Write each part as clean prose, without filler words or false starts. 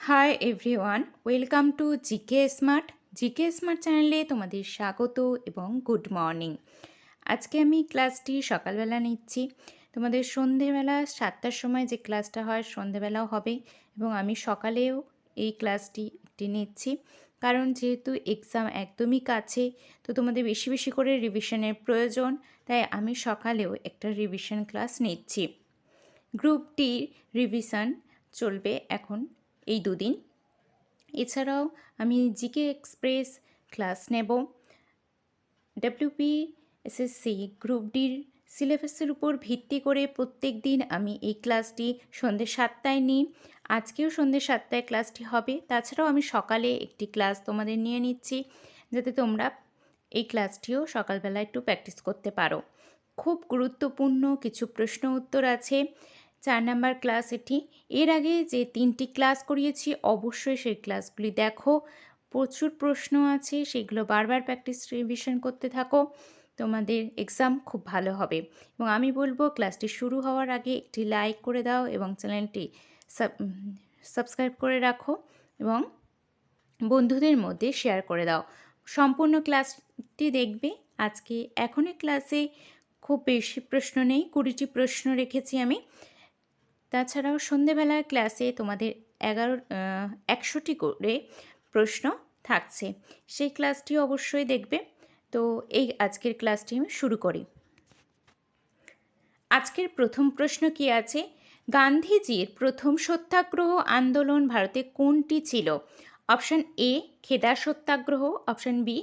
Hi everyone, welcome to GK smart চ্যানেলে তোমাদের স্বাগত এবং গুড মর্নিং। আজকে আমি ক্লাসটি সকালবেলা নিচ্ছি। তোমাদের সন্ধেবেলা 7টার সময় যে ক্লাসটা হয় সন্ধেবেলাও হবে, এবং আমি সকালেও এই ক্লাসটি নিচ্ছি, কারণ যেহেতু এক্সাম একদমই কাছে, তো তোমাদের বেশি বেশি করে রিভিশনের প্রয়োজন, তাই আমি সকালেও একটা রিভিশন ক্লাস নিচ্ছি। গ্রুপ ডির রিভিশন চলবে এখন এই দুদিন। এছাড়াও আমি জিকে এক্সপ্রেস ক্লাস নেব। WPSSC গ্রুপ ডির সিলেবাসের উপর ভিত্তি করে প্রত্যেক দিন আমি এই ক্লাসটি সন্ধ্যে 7টায় নিই। আজকেও সন্ধ্যে 7টায় ক্লাসটি হবে। তাছাড়াও আমি সকালে একটি ক্লাস তোমাদের নিয়ে নিচ্ছি, যাতে তোমরা এই ক্লাসটিও সকালবেলা একটু প্র্যাকটিস করতে পারো। খুব গুরুত্বপূর্ণ কিছু প্রশ্ন উত্তর আছে। 4 নাম্বার ক্লাস এটি। এর আগে যে 3টি ক্লাস করিয়েছি অবশ্যই সেই ক্লাসগুলি দেখো। প্রচুর প্রশ্ন আছে, সেগুলো বারবার প্র্যাকটিস রিভিশন করতে থাকো, তোমাদের এক্সাম খুব ভালো হবে। এবং আমি বলবো ক্লাসটি শুরু হওয়ার আগে একটি লাইক করে দাও এবং চ্যানেলটি সাবস্ক্রাইব করে রাখো এবং বন্ধুদের মধ্যে শেয়ার করে দাও। সম্পূর্ণ ক্লাসটি দেখবে। আজকে এখনের ক্লাসে খুব বেশি প্রশ্ন নেই, 20টি প্রশ্ন রেখেছি আমি। তাছাড়াও সন্ধেবেলার ক্লাসে তোমাদের 100টি করে প্রশ্ন থাকছে, সেই ক্লাসটি অবশ্যই দেখবে। তো এই আজকের ক্লাসটি আমি শুরু করি। আজকের প্রথম প্রশ্ন কি আছে? গান্ধীজির প্রথম সত্যাগ্রহ আন্দোলন ভারতে কোনটি ছিল? অপশান এ খেদা সত্যাগ্রহ, অপশান বি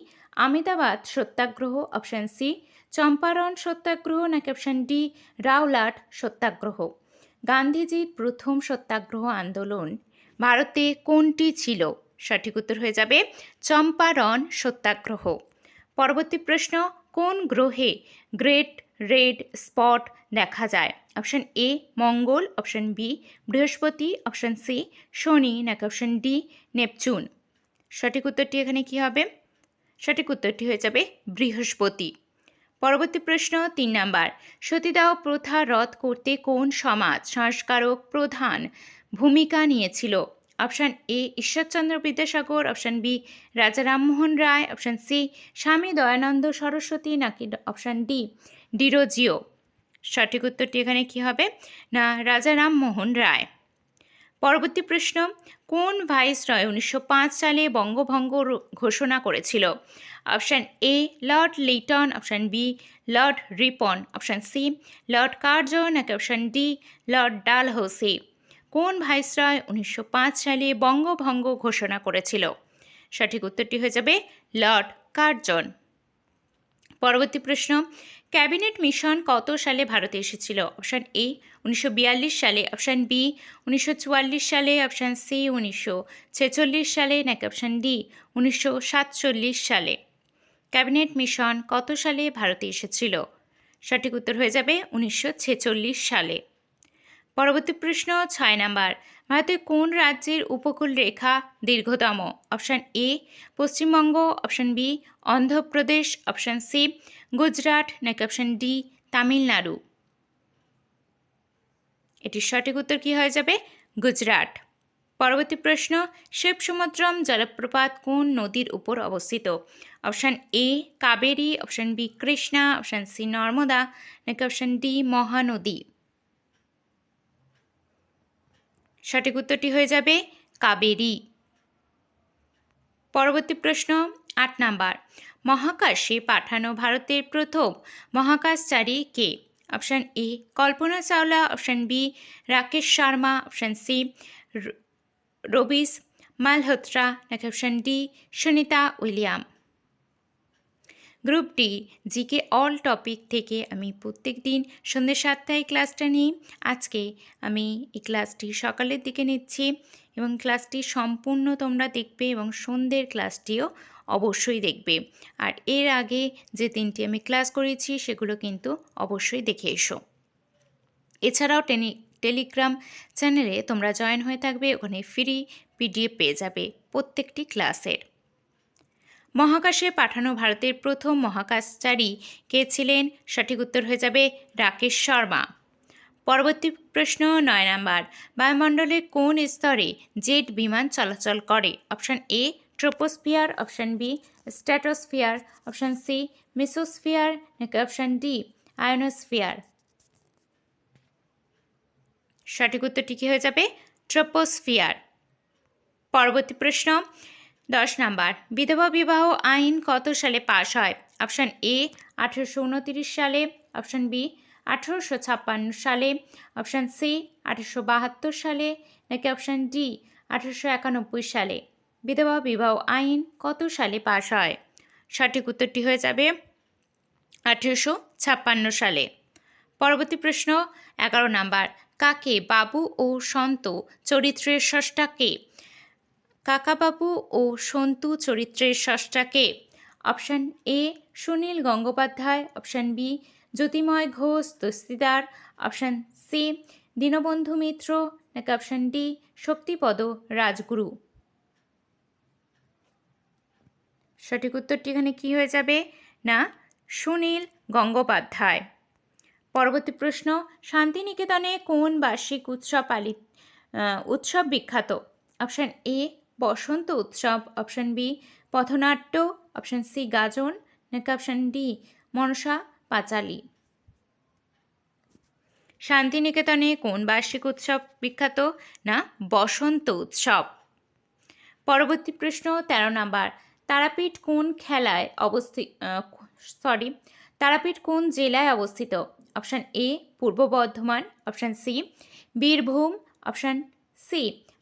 আমেদাবাদ সত্যাগ্রহ, অপশান সি চম্পারণ সত্যাগ্রহ, নাকি অপশান ডি রাওলাট সত্যাগ্রহ। গান্ধীজির প্রথম সত্যাগ্রহ আন্দোলন ভারতে কোনটি ছিল? সঠিক উত্তর হয়ে যাবে চম্পারণ সত্যাগ্রহ। পরবর্তী প্রশ্ন, কোন গ্রহে গ্রেট রেড স্পট দেখা যায়? Option A Mangal, option B Brihaspati, option C Shani, নাকি অপশান ডি নেপচুন। সঠিক উত্তরটি এখানে কি হবে? সঠিক উত্তরটি হয়ে যাবে বৃহস্পতি। পরবর্তী প্রশ্ন 3 নাম্বার, সতীদাহ প্রথা রদ করতে কোন সমাজ সংস্কারক প্রধান ভূমিকা নিয়েছিল? Option A Ishwarchandra Vidyasagar, option B Raja Rammohan Roy, option C স্বামী দয়ানন্দ সরস্বতী, নাকি অপশান ডি ডিরোজিও। সঠিক উত্তরটি এখানে কি হবে? না, রাজা রামমোহন রায়। পরবর্তী প্রশ্ন, কোন ভাইসরয় 1905 সালে বঙ্গভঙ্গ ঘোষণা করেছিল? Option A Lord Lytton, option B Lord Ripon, option C Lord Curzon, নাকি অপশান ডি লর্ড ডালহৌসি। কোন ভাইসরয় 1905 সালে বঙ্গভঙ্গ ঘোষণা করেছিল? সঠিক উত্তরটি হয়ে যাবে লর্ড কার্জন। পরবর্তী প্রশ্ন, ক্যাবিনেট মিশন কত সালে ভারতে এসেছিল? অপশান এ 1942 সালে, অপশান বি 1944 সালে, অপশান সি 1946 সালে, নাকি অপশান ডি 1947 সালে। ক্যাবিনেট মিশন কত সালে ভারতে এসেছিল? সঠিক উত্তর হয়ে যাবে 1946 সালে। পরবর্তী প্রশ্ন 6 নাম্বার, ভারতের কোন রাজ্যের উপকূল রেখা দীর্ঘতম? Option A Paschimbanga, option B Andhra Pradesh, option C Gujarat, নাকি অপশান ডি তামিলনাড়ু। এটির সঠিক উত্তর কি হয়ে যাবে? গুজরাট। পরবর্তী প্রশ্ন, শিবসমুদ্রম জলপ্রপাত কোন নদীর উপর অবস্থিত? Option A Kaveri, option B Krishna, option C Narmada, নাকি অপশান ডি মহানদী। সঠিক উত্তরটি হয়ে যাবে কাবেরী। পরবর্তী প্রশ্ন 8 নাম্বার, মহাকাশে পাঠানো ভারতের প্রথম মহাকাশচারী কে? Option A Kalpana Chawla, option B Rakesh Sharma, option C Ravish Malhotra, নাকি option D Sunita William. Group D GK all topic থেকে আমি প্রত্যেক দিন সন্ধ্যে 7টায় ক্লাসটা নিই। আজকে আমি এই ক্লাসটি সকালের দিকে নিচ্ছি এবং ক্লাসটি সম্পূর্ণ তোমরা দেখবে এবং সন্ধ্যের ক্লাসটিও অবশ্যই দেখবে। আর এর আগে যে 3টি আমি ক্লাস করেছি সেগুলো কিন্তু অবশ্যই দেখে এসো। এছাড়াও টেলিগ্রাম চ্যানেলে তোমরা জয়েন হয়ে থাকবে, ওখানে ফ্রি PDF পেয়ে যাবে প্রত্যেকটি ক্লাসের। মহাকাশে পাঠানো ভারতের প্রথম মহাকাশচারী কে ছিলেন? সঠিক উত্তর হয়ে যাবে রাকেশ শর্মা। পরবর্তী প্রশ্ন 9 নাম্বার, বায়ুমণ্ডলের কোন স্তরে জেট বিমান চলাচল করে? Option A troposphere, option B stratosphere, option C mesosphere, নাকি অপশান ডি আয়োনোস্ফিয়ার? সঠিক উত্তরটি কী হয়ে যাবে? ট্রোপোস্ফিয়ার। পরবর্তী প্রশ্ন 10 নাম্বার, বিধবা বিবাহ আইন কত সালে পাশ হয়? অপশান এ 1829 সালে, অপশান বি 1856 সালে, অপশান সি 1872 সালে, নাকি অপশান ডি 1891 সালে? বিধবা বিবাহ আইন কত সালে পাশ হয়? সঠিক উত্তরটি হয়ে যাবে 1856 সালে। পরবর্তী প্রশ্ন 11 নাম্বার, কাকে বাবু ও সন্তু চরিত্রের স্রষ্টাকে? কাকাবাবু ও সন্তু চরিত্রের স্রষ্টাকে? Option A Sunil Gangopadhyay, option B Jyotirmoy Ghosh Dastidar, option C Dinabandhu Mitra, নাকি অপশান ডি শক্তিপদ রাজগুরু? সঠিক উত্তরটি এখানে কী হয়ে যাবে? না, সুনীল গঙ্গোপাধ্যায়। পরবর্তী প্রশ্ন, শান্তিনিকেতনে কোন বার্ষিক উৎসব বিখ্যাত? Option A Basanta Utsav, option B পথনাট্য, অপশান সি গাজন, নাকি অপশান ডি মনসা পাঁচালী? শান্তিনিকেতনে কোন বার্ষিক উৎসব বিখ্যাত? না, বসন্ত উৎসব। পরবর্তী প্রশ্ন 13 নাম্বার, তারাপীঠ কোন তারাপীঠ কোন জেলায় অবস্থিত? Option A Purba Bardhaman, option C Birbhum, option C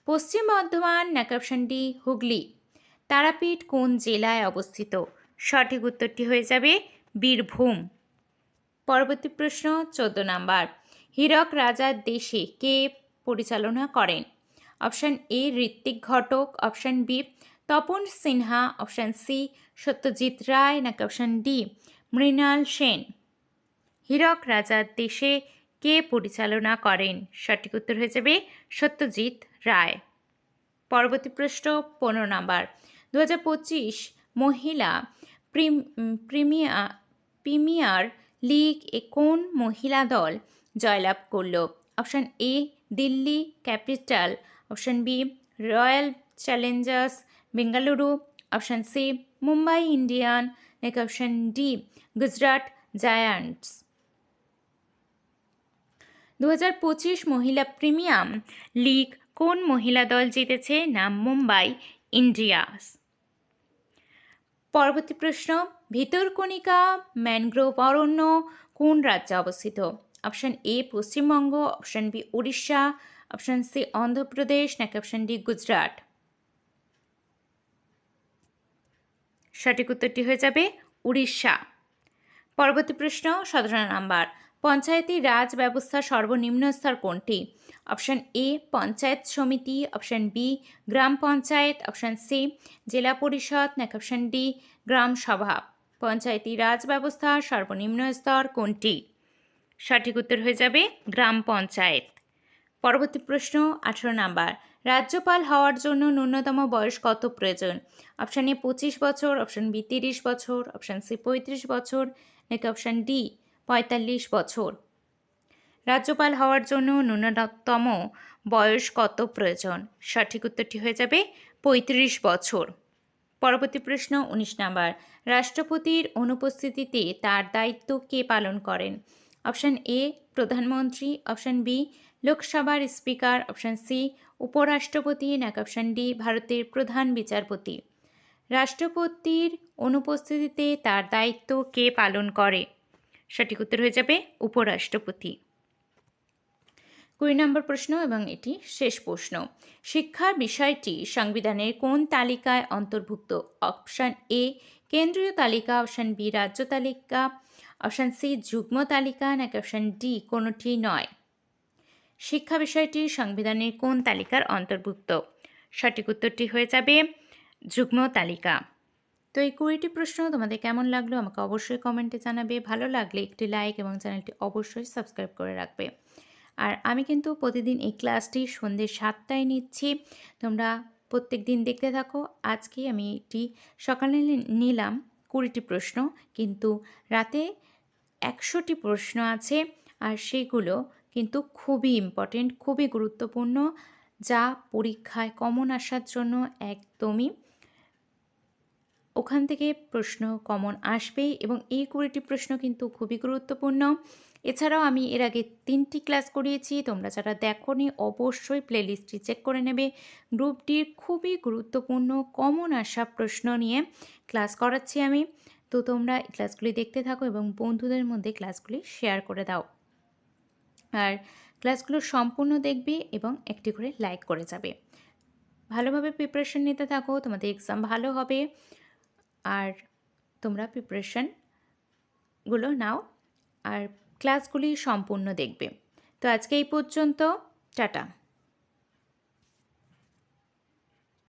Paschim Bardhaman, নাকি অপশান ডি হুগলি? তারাপীঠ কোন জেলায় অবস্থিত? সঠিক উত্তরটি হয়ে যাবে বীরভূম। পরবর্তী প্রশ্ন 14 নাম্বার, হীরক রাজার দেশে কে পরিচালনা করেন? Option A Ritwik Ghatak, option B Tapan Sinha, option C Satyajit Ray, নাকি অপশান ডি মৃণাল সেন? হীরক রাজার দেশে কে পরিচালনা করেন? সঠিক উত্তর হয়ে যাবে সত্যজিৎ রায়। পরবর্তী প্রশ্ন 15 নাম্বার, 2025 মহিলা প্রিমিয়ার লিগ এ কোন মহিলা দল জয়লাভ করল? Option A Delhi Capital, option B Royal Challengers Bengaluru, option C Mumbai Indian, নাকি অপশান ডি গুজরাট জায়ান্টস? 2025 মহিলা প্রিমিয়াম লিগ কোন মহিলা দল জিতেছে? না, মুম্বাই ইন্ডিয়ান্স। পরবর্তী প্রশ্ন, ভিতরকণিকা ম্যানগ্রোভ অরণ্য কোন রাজ্যে অবস্থিত? Option A Paschimbanga, option B Orissa, option C Andhra Pradesh, নাকি অপশান ডি গুজরাট? সঠিক উত্তরটি হয়ে যাবে উড়িষ্যা। পরবর্তী প্রশ্ন 17 নাম্বার, পঞ্চায়েতি রাজ ব্যবস্থার সর্বনিম্ন স্তর কোনটি? অপশান এ পঞ্চায়েত সমিতি, অপশান বি গ্রাম পঞ্চায়েত, অপশান সি জেলা পরিষদ, নাকি অপশান ডি গ্রাম সভা? পঞ্চায়েতি রাজ ব্যবস্থার সর্বনিম্ন স্তর কোনটি? সঠিক উত্তর হয়ে যাবে গ্রাম পঞ্চায়েত। পরবর্তী প্রশ্ন 18 নাম্বার, রাজ্যপাল হওয়ার জন্য ন্যূনতম বয়স কত প্রয়োজন? অপশান এ 25 বছর, অপশান বি 30 বছর, অপশান সি 35 বছর, নাকি অপশান ডি 45 বছর? রাজ্যপাল হওয়ার জন্য ন্যূনতম বয়স কত প্রয়োজন? সঠিক উত্তরটি হয়ে যাবে 35 বছর। পরবর্তী প্রশ্ন 19 নাম্বার, রাষ্ট্রপতির অনুপস্থিতিতে তার দায়িত্ব কে পালন করেন? অপশান এ প্রধানমন্ত্রী, অপশান বি লোকসভার স্পিকার, অপশান সি উপরাষ্ট্রপতি, নাকি অপশান ডি ভারতের প্রধান বিচারপতি? রাষ্ট্রপতির অনুপস্থিতিতে তার দায়িত্ব কে পালন করে? সঠিক উত্তর হয়ে যাবে উপরাষ্ট্রপতি। 20 নম্বর প্রশ্ন এবং এটি শেষ প্রশ্ন, শিক্ষার বিষয়টি সংবিধানের কোন তালিকায় অন্তর্ভুক্ত? অপশান এ কেন্দ্রীয় তালিকা, অপশান বি রাজ্য তালিকা, অপশান সি যুগ্ম তালিকা, নাকি অপশান ডি কোনোটি নয়? শিক্ষা বিষয়টি সংবিধানের কোন তালিকার অন্তর্ভুক্ত? সঠিক উত্তরটি হয়ে যাবে যুগ্ম তালিকা। তো এই 20টি প্রশ্ন তোমাদের কেমন লাগলো আমাকে অবশ্যই কমেন্টে জানাবে। ভালো লাগলে একটি লাইক এবং চ্যানেলটি অবশ্যই সাবস্ক্রাইব করে রাখবে। আর আমি কিন্তু প্রতিদিন এই ক্লাসটি সন্ধ্যে 7টায় নিচ্ছি, তোমরা প্রত্যেক দিন দেখতে থাকো। আজকে আমি এটি সকালে নিলাম 20টি প্রশ্ন, কিন্তু রাতে 100টি প্রশ্ন আছে, আর সেগুলো কিন্তু খুবই ইম্পর্টেন্ট, খুবই গুরুত্বপূর্ণ, যা পরীক্ষায় কমন আসার জন্য একদমই ওখান থেকে প্রশ্ন কমন আসবেই এবং এই 20টি প্রশ্ন কিন্তু খুবই গুরুত্বপূর্ণ। এছাড়াও আমি এর আগে 3টি ক্লাস করিয়েছি, তোমরা যারা দেখোনি অবশ্যই প্লেলিস্টটি চেক করে নেবে। গ্রুপ ডির খুবই গুরুত্বপূর্ণ কমন আসা প্রশ্ন নিয়ে ক্লাস করাচ্ছি আমি। তো তোমরা এই ক্লাসগুলি দেখতে থাকো এবং বন্ধুদের মধ্যে ক্লাসগুলি শেয়ার করে দাও। আর ক্লাসগুলো সম্পূর্ণ দেখবে এবং একটি করে লাইক করে যাবে। ভালোভাবে প্রিপারেশন নিতে থাকো, তোমাদের এক্সাম ভালো হবে। আর তোমরা প্রিপারেশনগুলো নাও আর ক্লাসগুলি সম্পূর্ণ দেখবে। তো আজকে এই পর্যন্ত, টাটা।